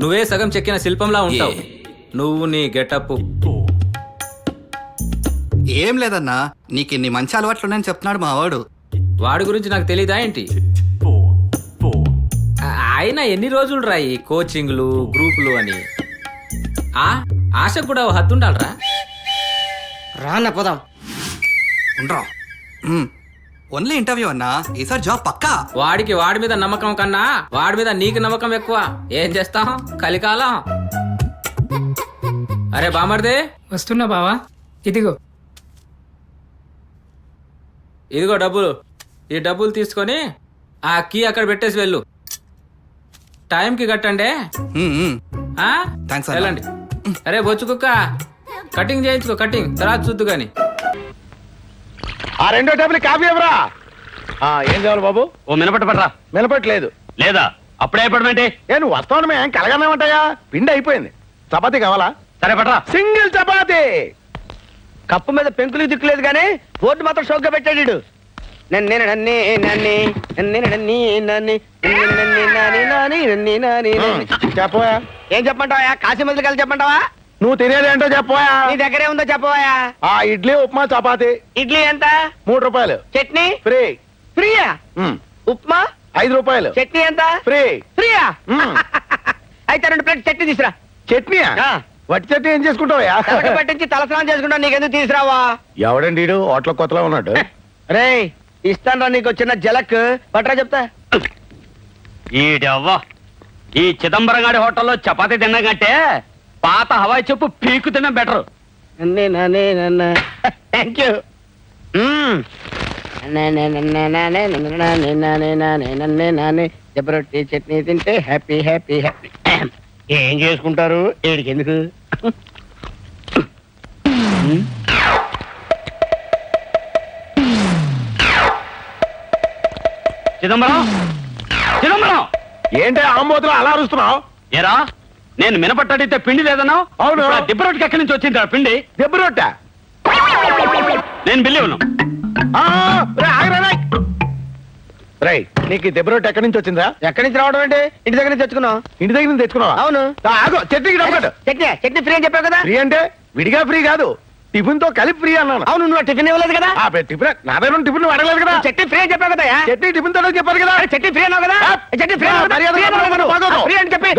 నువ్వే సగం చెక్కిన శిల్పంలా ఉంటావు నువ్వు నీ గెటప్. ఏం లేదన్నా, నీకు ఇన్ని మంచి అలవాట్లున్నాయని చెప్తున్నాడు మా వాడు. వాడి గురించి నాకు తెలీదా ఏంటి? ఆయన ఎన్ని రోజులు రాయి కోచింగ్లు గ్రూపులు అని. ఆశకు కూడా ఓ హద్దు ఉండాలరా. రాన్న పోదాం. ఉండరా. ఓన్లీ ఇంటర్వ్యూ అన్నా, ఈసారి జాబ్ పక్కా. వాడికి వాడి మీద నమ్మకం కన్నా వాడి మీద నీకు నమ్మకం ఎక్కువ. ఏం చేస్తాం కలికాలం. అరే బామర్దే, వస్తున్నా బావా. ఇదిగో డబ్బులు. ఈ డబ్బులు తీసుకొని ఆ కీ అక్కడ పెట్టేసి వెళ్ళు. టైంకి కట్టండి. థ్యాంక్స్ అన్నా. వెళ్ళండి. అరే బొచ్చు కుక్క, కటింగ్ చేయించుకో. కటింగ్ తర్వాత చూద్దు గాని. ఆ రెండో టేబుల్ కాఫీ ఎవరా? ఏం కావాలి బాబు? ఓ మినపట్టు పడరా. మినపట్లేదు లేదా అప్పుడే పడమంటే ఏ నువ్వు వస్తావు ఏం కలగన్నామంటాయా? పిండి అయిపోయింది. చపాతీ కావాలా? సరే పడరా. సింగిల్ చపాతీ. కప్పు మీద పెంకులు దిక్కులేదు కానీ బోర్డు మాత్రం షోక్గా పెట్టాడు. చెప్పవా? ఏం చెప్పమంటావా? కాశీ మొదలు కలిసి చెప్పమంటావా? నువ్వు తినేది ఏంటో చెప్పవా? నీ దగ్గరే ఉందో చెప్పవా? ఆ ఇడ్లీ ఉప్మా చపాతీ ఇడ్లీ ఎంత? 3 రూపాయలు. చట్నీ ఫ్రీ. ఫ్రీయా? ఉప్మా 5 రూపాయలు. చట్నీ ఎంత? ఫ్రీ. ఫ్రీయా? అయితే 2 ప్లేట్ చట్నీ తీసురా. చట్నీయా? వట్టి చట్నీ ఏం చేసుకుంటావా? తలకి పట్టించి తలస్నానం చేసుకుంటా. నీకెందుకు తీసురావా? ఎవడండి హోటల్ కొత్తలో ఉన్నాడు. రే ఇస్తాను రా నీకు చిన్న జలక్. పట్రా చెప్తా. ఈడవ్వా ఈ చిదంబరం గారి హోటల్లో చపాతీ తిన్నా కంటే పాత హవాయి చెప్పు పీకు తిన్నా బెటర్. Thank you. జబరొట్టి చట్నీ తింటే హ్యాపీ హ్యాపీ హ్యాపీ. ఏం చేసుకుంటారు ఏడికి ఎందుకు? చిదంబరం చిదంబరం ఏంటి ఆంబోతులు అలా అరుస్తున్నావు? ఏరా నేను మినపట్టడితే పిండి లేదన్నావు. అవును. దిబ్బరొట్టుకి ఎక్కడి నుంచి వచ్చింది పిండి? దెబ్బ రొట్టె. నేను బిల్లి ఉన్నాను. నీకు ఈ దెబ్బ రొట్టె ఎక్కడి నుంచి వచ్చిందా? ఎక్కడి నుంచి రావడం అంటే ఇంటి దగ్గర నుంచి తెచ్చుకున్నావు. ఇంటి దగ్గర నుంచి తెచ్చుకున్నావా? అవును. చట్నీకి డబ్బు. చట్నీ ఫ్రీ అని చెప్పావు కదా. ఫ్రీ అంటే విడిగా ఫ్రీ కాదు, టిఫిన్ తో కలిపి ఫ్రీ అన్నాను. అవును నువ్వు టిఫిన్ ఇవ్వలేదు కదా. టిఫిన్ నా దగ్గర టిఫిన్ అడగలేదు కదా. చట్నీ ఫ్రీ అని చెప్పావు కదా. చట్నీ టిఫిన్ తో చెప్పారు కదా. చట్నీ ఫ్రీ అన్నావు కదా. చట్నీ ఫ్రీ ఫ్రీ అని చెప్పి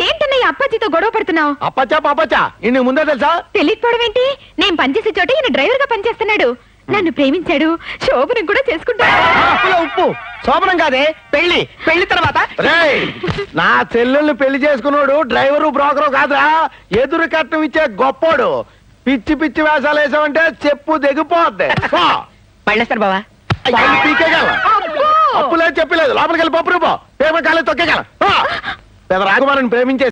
ఏంటన్నయ్య అప్పాజీతో గొడవ పడుతున్నావు? అప్పచ్చా ఇన్ని ముందే తెలుసా? తెలియకపోవడం ఏంటి? నేను పనిచేసే చోట ఈయన డ్రైవర్ గా పనిచేస్తున్నాడు. నన్ను ప్రేమించాడు. శోభనం కూడా చేసుకుంటాడు. ఉప్పు శోభనం కాదే పెళ్లి. పెళ్లి తర్వాత నా చెల్లెల్ని పెళ్లి చేసుకున్నాడు డ్రైవరు బ్రోకరు కాదురా, ఎదురు కట్నం ఇచ్చే గొప్పోడు. పిచ్చి పిచ్చి వేషాలు వేసామంటే చెప్పు దిగిపోద్ది. పళ్ళేస్తారు బావా. పీకేగల అప్పులేదు చెప్పలేదు. లోపలికి వెళ్ళి పప్పు రూపో పేపర్ కాలేదు తొక్కేగల. పెద్ద రాకుమారిని ప్రేమించే